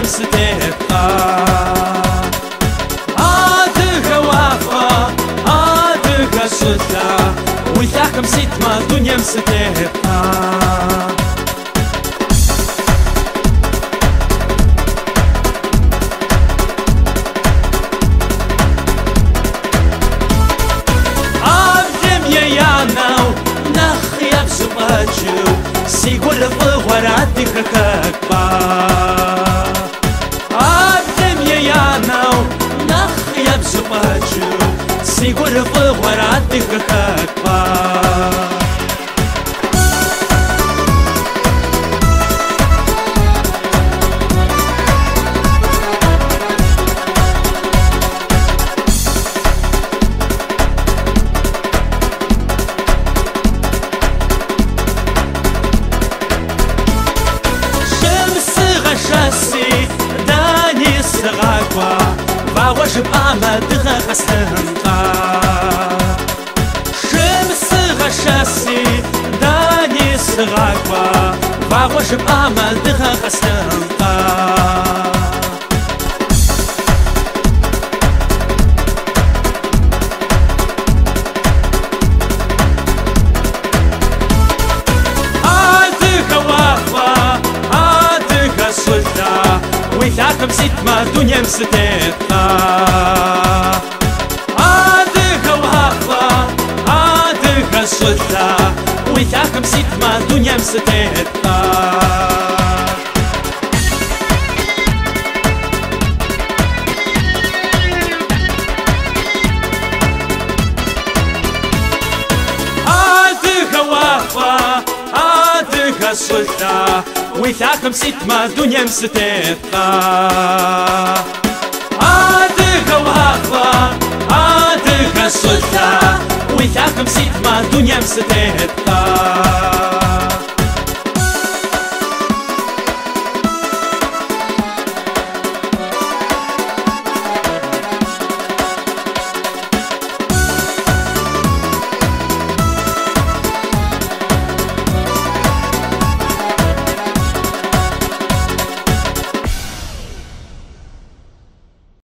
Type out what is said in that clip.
ستيقا عادك وافا عادك سلطة ويثاكم سيت ما دنيا ستيقا سيقول الضغورات ككبا عبدم ياناو نخيب زباجو سيقول الضغورات ككبا داني الصغاقوا باوش بأما دغا خسنقا شمس غشاسي داني الصغاقوا باوش بأما دغا خسنقا ويثاكم سيت ما دنيا ستيقا عادك وهاقا عادك السلطة ويثاكم سيت ما دنيا ستيقا عادك وهاقا عادك السلطة ويثاكم سيت ما دنيا ستيقا عادك وهاقا عادك السلطة ويثاكم سيت ما دنيا ستيقا